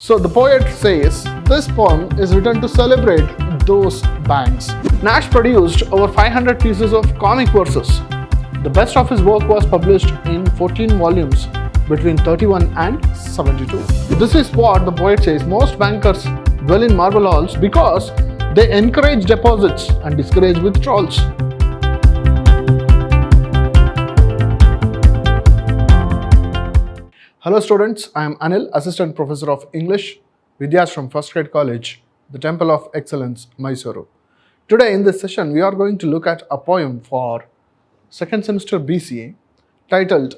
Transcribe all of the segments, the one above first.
So the poet says, this poem is written to celebrate those banks. Nash produced over 500 pieces of comic verses. The best of his work was published in 14 volumes between 31 and 72. This is what the poet says, most bankers dwell in marble halls because they encourage deposits and discourage withdrawals. Hello students, I am Anil, Assistant Professor of English, Vidhyaashram First Grade College, the Temple of Excellence, MYSURU. Today in this session, we are going to look at a poem for second semester B.Ca titled,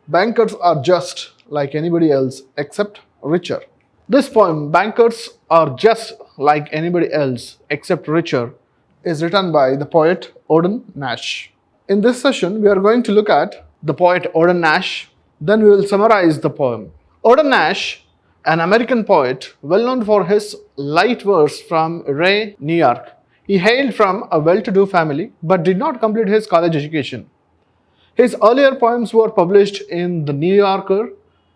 Bankers Are Just Like Anybody Else Except Richer. This poem, Bankers Are Just Like Anybody Else Except Richer, is written by the poet Auden Nash. In this session, we are going to look at the poet Auden Nash. Then we will summarize the poem. Auden Nash, an American poet, well known for his light verse from Rye, New York. He hailed from a well-to-do family but did not complete his college education. His earlier poems were published in The New Yorker.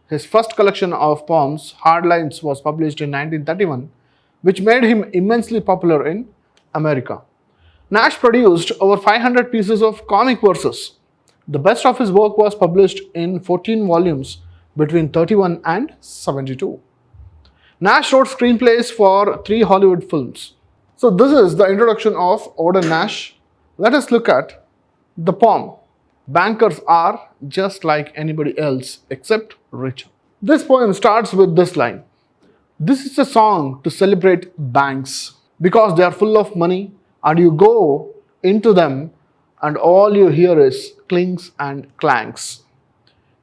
His first collection of poems, Hard Lines, was published in 1931, which made him immensely popular in America. Nash produced over 500 pieces of comic verses. The best of his work was published in 14 volumes between 31 and 72. Nash wrote screenplays for 3 Hollywood films. So this is the introduction of Auden Nash. Let us look at the poem. Bankers are just like anybody else except richer. This poem starts with this line. This is a song to celebrate banks because they are full of money and you go into them and all you hear is clinks and clanks.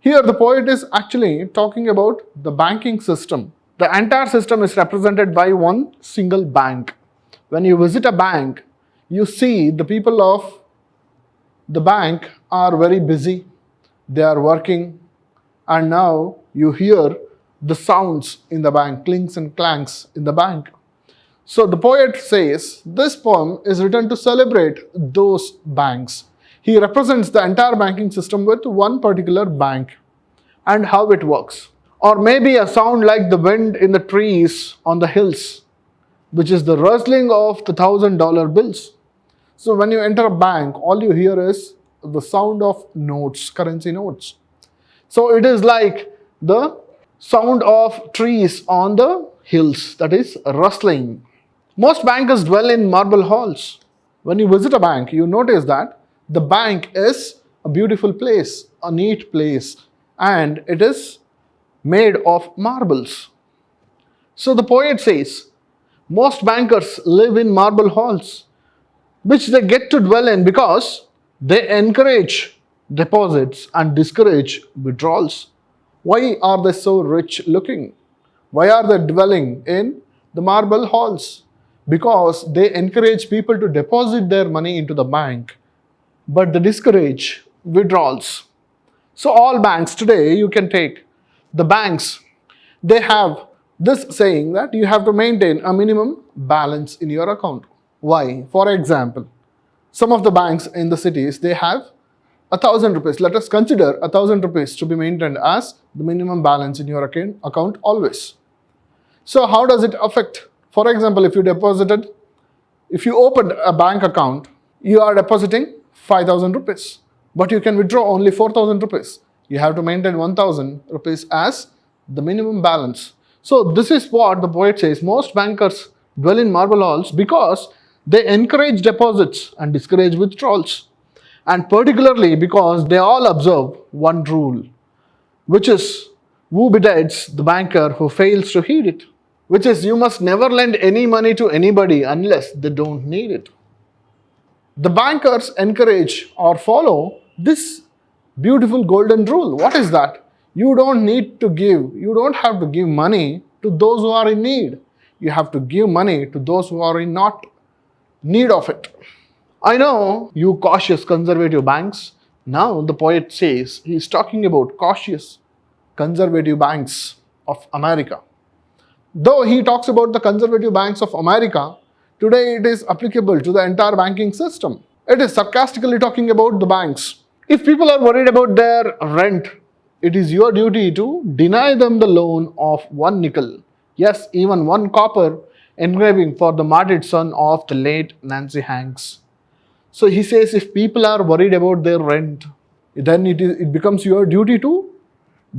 Here the poet is actually talking about the banking system. The entire system is represented by one single bank. When you visit a bank, you see the people of the bank are very busy. They are working, and now you hear the sounds in the bank, clinks and clanks in the bank. So the poet says, this poem is written to celebrate those banks. He represents the entire banking system with one particular bank and how it works. Or maybe a sound like the wind in the trees on the hills, which is the rustling of the $1,000 bills. So when you enter a bank, all you hear is the sound of notes, currency notes. So it is like the sound of trees on the hills, that is rustling. Most bankers dwell in marble halls. When you visit a bank, you notice that the bank is a beautiful place, a neat place, and it is made of marbles. So the poet says, most bankers live in marble halls, which they get to dwell in because they encourage deposits and discourage withdrawals. Why are they so rich looking? Why are they dwelling in the marble halls? Because they encourage people to deposit their money into the bank, but they discourage withdrawals. So all banks today, you can take the banks, they have this saying that you have to maintain a minimum balance in your account. Why? For example, some of the banks in the cities, they have 1,000 rupees. Let us consider 1,000 rupees to be maintained as the minimum balance in your account always. So how does it affect? For example, if you opened a bank account, you are depositing 5,000 rupees, but you can withdraw only 4,000 rupees. You have to maintain 1,000 rupees as the minimum balance. So this is what the poet says. Most bankers dwell in marble halls because they encourage deposits and discourage withdrawals. And particularly because they all observe one rule, which is who betides the banker who fails to heed it. Which is you must never lend any money to anybody unless they don't need it. The bankers encourage or follow this beautiful golden rule. What is that? You don't have to give money to those who are in need. You have to give money to those who are in not need of it. I know you cautious conservative banks. Now the poet says he is talking about cautious conservative banks of America. Though he talks about the conservative banks of America, today it is applicable to the entire banking system. It is sarcastically talking about the banks. If people are worried about their rent, it is your duty to deny them the loan of 1 nickel Yes, even one copper engraving for the martyred son of the late Nancy Hanks. So he says if people are worried about their rent, then it becomes your duty to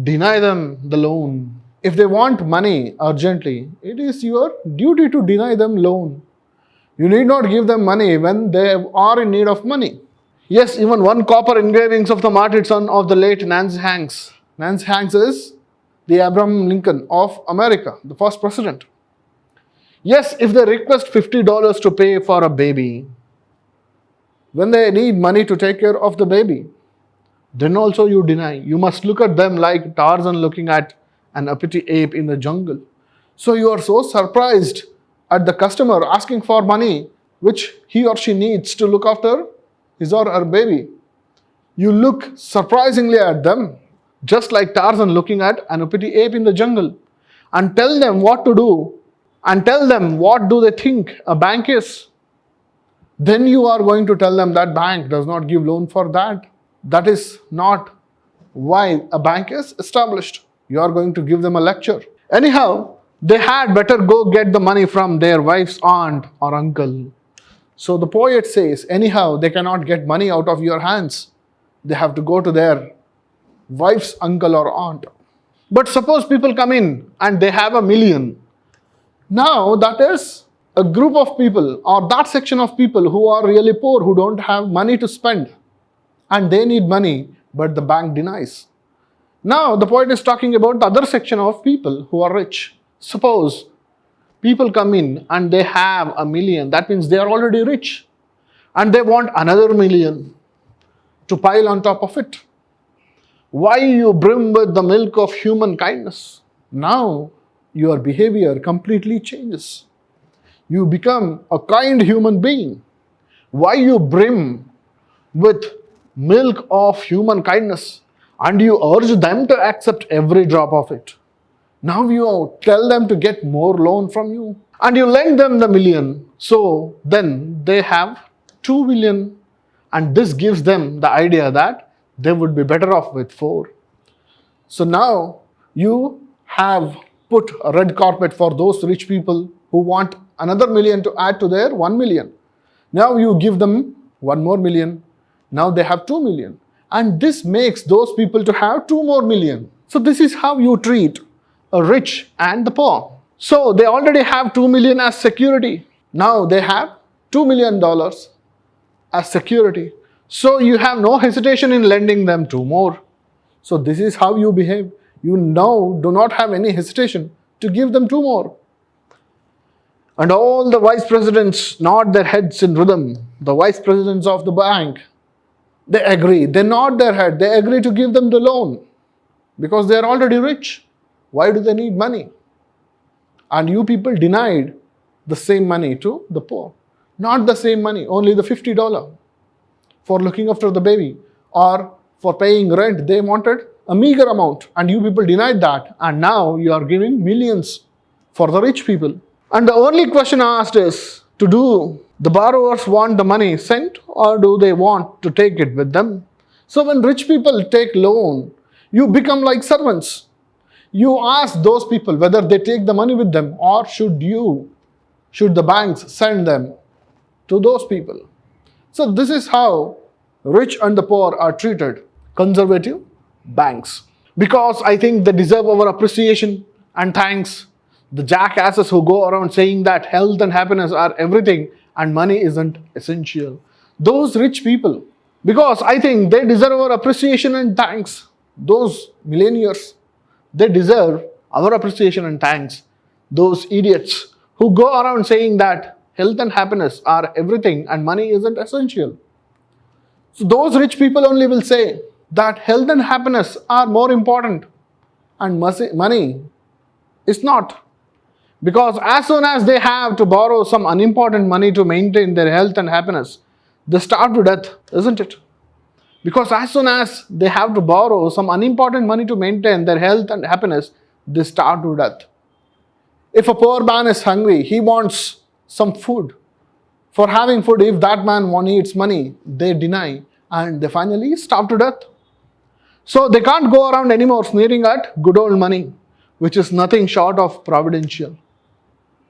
deny them the loan. If they want money urgently, it is your duty to deny them loan. You need not give them money when they are in need of money. Yes, even one copper engravings of the martyred son of the late Nancy Hanks. Nancy Hanks is the Abraham Lincoln of America, the first president. Yes, if they request $50 to pay for a baby, when they need money to take care of the baby, then also you deny. You must look at them like Tarzan looking at an uppity ape in the jungle. So you are so surprised at the customer asking for money which he or she needs to look after his or her baby. You look surprisingly at them, just like Tarzan looking at an uppity ape in the jungle, and tell them what to do and tell them what do they think a bank is. Then you are going to tell them that bank does not give loan for that. That is not why a bank is established. You are going to give them a lecture. Anyhow, they had better go get the money from their wife's aunt or uncle. So the poet says, anyhow, they cannot get money out of your hands. They have to go to their wife's uncle or aunt. But suppose people come in and they have $1 million. Now that is a group of people or that section of people who are really poor, who don't have money to spend. And they need money, but the bank denies. Now the poet is talking about the other section of people who are rich. Suppose people come in and they have $1 million. That means they are already rich. And they want another $1 million to pile on top of it. Why you brim with the milk of human kindness? Now your behavior completely changes. You become a kind human being. Why you brim with milk of human kindness and you urge them to accept every drop of it? Now you tell them to get more loan from you and you lend them the $1 million. So then they have $2 million, and this gives them the idea that they would be better off with 4. So now you have put a red carpet for those rich people who want another $1 million to add to their $1 million. Now you give them one more $1 million. Now they have $2 million. And this makes those people to have $2 more million. So this is how you treat a rich and the poor. So they already have $2 million as security. Now they have $2 million as security. So you have no hesitation in lending them 2 more. So this is how you behave. You now do not have any hesitation to give them 2 more. And all the vice presidents nod their heads in rhythm. The vice presidents of the bank, they agree. They nod their head. They agree to give them the loan because they are already rich. Why do they need money? And you people denied the same money to the poor. Not the same money, only the $50 for looking after the baby or for paying rent. They wanted a meager amount and you people denied that. And now you are giving millions for the rich people. And the only question asked is, do the borrowers want the money sent or do they want to take it with them? So when rich people take loan, you become like servants. You ask those people whether they take the money with them or should the banks send them to those people. So this is how rich and the poor are treated. Conservative banks. Because I think they deserve our appreciation and thanks. The jackasses who go around saying that health and happiness are everything and money isn't essential. Those rich people. Because I think they deserve our appreciation and thanks. Those millennials, they deserve our appreciation and thanks. Those idiots who go around saying that health and happiness are everything and money isn't essential. So those rich people only will say that health and happiness are more important and money is not. Because as soon as they have to borrow some unimportant money to maintain their health and happiness, they starve to death, isn't it? Because as soon as they have to borrow some unimportant money to maintain their health and happiness, they starve to death. If a poor man is hungry, he wants some food. For having food, if that man needs money, they deny and they finally starve to death. So they can't go around anymore sneering at good old money. which is nothing short of providential.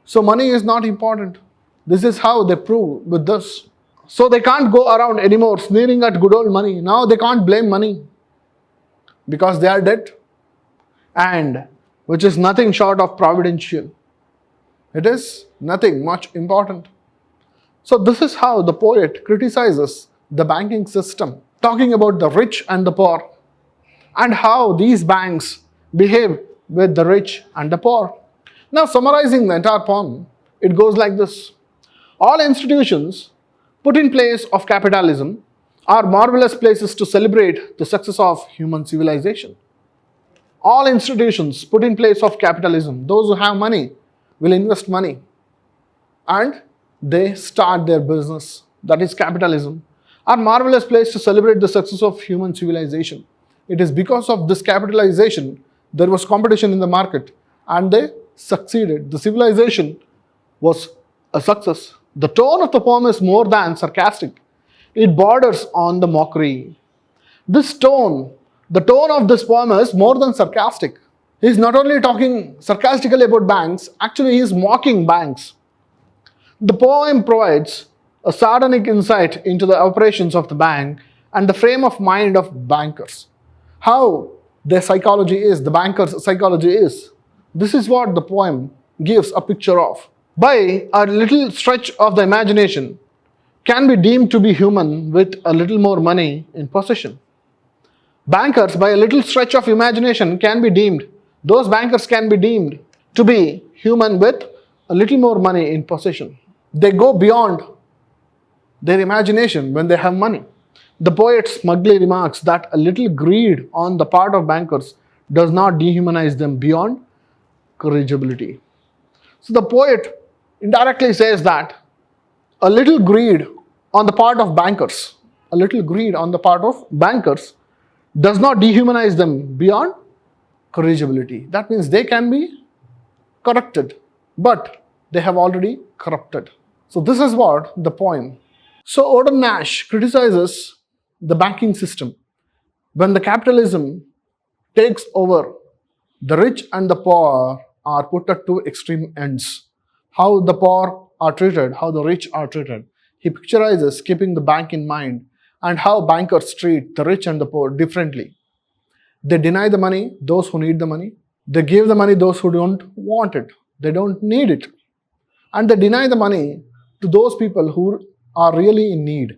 So money is not important. This is how they prove with this. So they can't go around anymore sneering at good old money. Now they can't blame money because they are dead, and which is nothing short of providential. It is nothing much important. So this is how the poet criticizes the banking system, talking about the rich and the poor and how these banks behave with the rich and the poor. Now summarizing the entire poem, it goes like this. All institutions put in place of capitalism are marvelous places to celebrate the success of human civilization. All institutions put in place of capitalism, those who have money will invest money and they start their business, that is capitalism, are marvelous place to celebrate the success of human civilization. It is because of this capitalization there was competition in the market and they succeeded. The civilization was a success. The tone of the poem is more than sarcastic. It borders on the mockery. This tone, the tone of this poem is more than sarcastic. He is not only talking sarcastically about banks, actually he is mocking banks. The poem provides a sardonic insight into the operations of the bank and the frame of mind of bankers. How their psychology is, the bankers' psychology is. This is what the poem gives a picture of. By a little stretch of the imagination, can be deemed to be human with a little more money in possession. Bankers, by a little stretch of imagination, can be deemed, those bankers can be deemed to be human with a little more money in possession. They go beyond their imagination when they have money. The poet smugly remarks that a little greed on the part of bankers does not dehumanize them beyond corrigibility. So the poet indirectly says that a little greed on the part of bankers, does not dehumanize them beyond corrigibility. That means they can be corrected, but they have already corrupted. So this is what the poem. So Odin Nash criticizes the banking system. When the capitalism takes over, the rich and the poor are put at two extreme ends. How the poor are treated, how the rich are treated. He picturizes keeping the bank in mind and how bankers treat the rich and the poor differently. They deny the money those who need the money. They give the money those who don't want it. They don't need it. And they deny the money to those people who are really in need.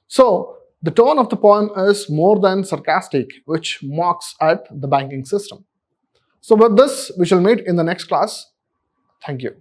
So the tone of the poem is more than sarcastic, which mocks at the banking system. So with this, we shall meet in the next class. Thank you.